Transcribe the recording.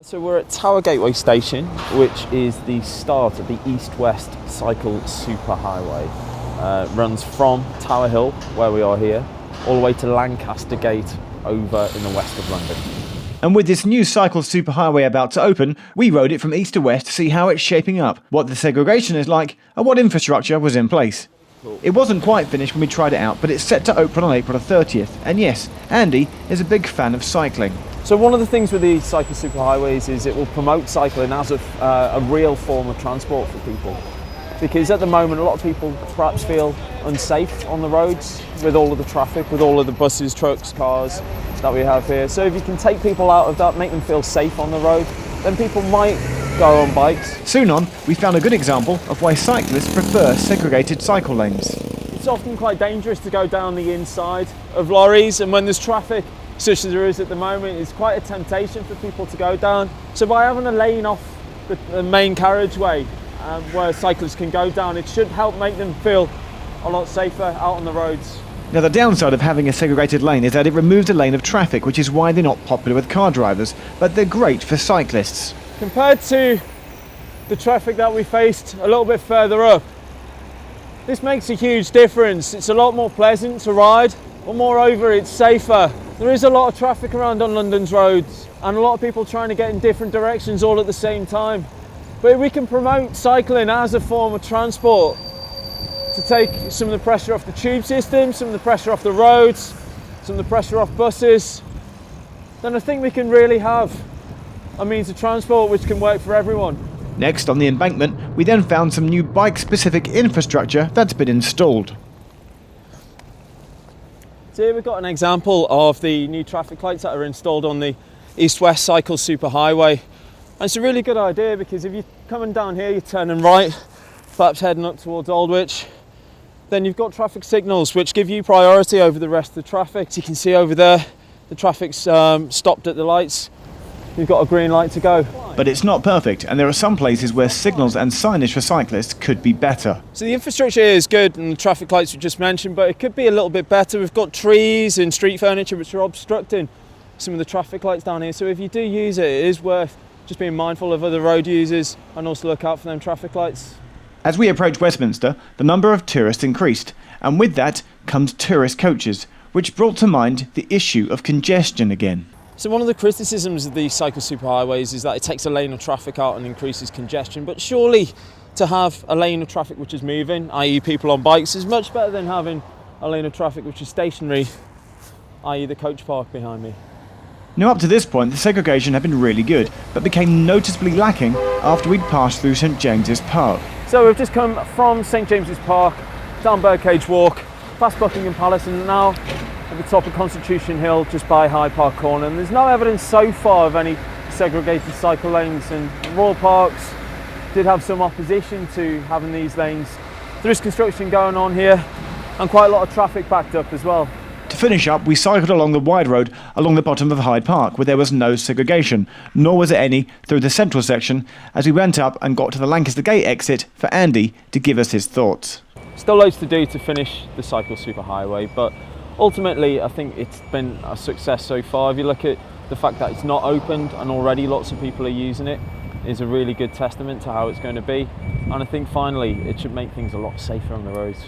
So we're at Tower Gateway Station, which is the start of the East-West Cycle Superhighway. Runs from Tower Hill, where we are here, all the way to Lancaster Gate over in the west of London. And with this new Cycle Superhighway about to open, we rode it from east to west to see how it's shaping up, what the segregation is like, and what infrastructure was in place. It wasn't quite finished when we tried it out, but it's set to open on April the 30th. And yes, Andy is a big fan of cycling. So one of the things with the Cycle Superhighways is it will promote cycling as a real form of transport for people. Because at the moment, a lot of people perhaps feel unsafe on the roads with all of the traffic, with all of the buses, trucks, cars that we have here. So if you can take people out of that, make them feel safe on the road, then people might go on bikes. Soon on, we found a good example of why cyclists prefer segregated cycle lanes. It's often quite dangerous to go down the inside of lorries, and when there's traffic, such as there is at the moment, it's quite a temptation for people to go down. So by having a lane off the main carriageway where cyclists can go down, it should help make them feel a lot safer out on the roads. Now, the downside of having a segregated lane is that it removes a lane of traffic, which is why they're not popular with car drivers, but they're great for cyclists. Compared to the traffic that we faced a little bit further up, this makes a huge difference. It's a lot more pleasant to ride, but moreover, it's safer. There is a lot of traffic around on London's roads and a lot of people trying to get in different directions all at the same time. But if we can promote cycling as a form of transport to take some of the pressure off the tube system, some of the pressure off the roads, some of the pressure off buses, then I think we can really have a means of transport which can work for everyone. Next, on the embankment, we then found some new bike-specific infrastructure that's been installed. So here we've got an example of the new traffic lights that are installed on the East-West Cycle Superhighway. And it's a really good idea because if you're coming down here, you're turning right, perhaps heading up towards Aldwych, then you've got traffic signals which give you priority over the rest of the traffic. So you can see over there, the traffic's stopped at the lights. You've got a green light to go. But it's not perfect, and there are some places where signals and signage for cyclists could be better. So the infrastructure here is good, and the traffic lights we just mentioned, but it could be a little bit better. We've got trees and street furniture which are obstructing some of the traffic lights down here. So if you do use it, it is worth just being mindful of other road users and also look out for them traffic lights. As we approach Westminster, the number of tourists increased, and with that comes tourist coaches, which brought to mind the issue of congestion again. So one of the criticisms of the Cycle Superhighways is that it takes a lane of traffic out and increases congestion, but surely to have a lane of traffic which is moving, i.e. people on bikes, is much better than having a lane of traffic which is stationary, i.e. the coach park behind me. Now, up to this point, the segregation had been really good, but became noticeably lacking after we'd passed through St James's Park. So we've just come from St James's Park, down Birdcage Walk, past Buckingham Palace, and now at the top of Constitution Hill, just by Hyde Park Corner. And there's no evidence so far of any segregated cycle lanes, and Royal Parks did have some opposition to having these lanes. There is construction going on here and quite a lot of traffic backed up as well. To finish up, we cycled along the wide road along the bottom of Hyde Park, where there was no segregation, nor was there any through the central section, as we went up and got to the Lancaster Gate exit for Andy to give us his thoughts. Still loads to do to finish the Cycle Superhighway, but ultimately I think it's been a success so far. If you look at the fact that it's not opened and already lots of people are using it, is a really good testament to how it's going to be. And I think finally it should make things a lot safer on the roads.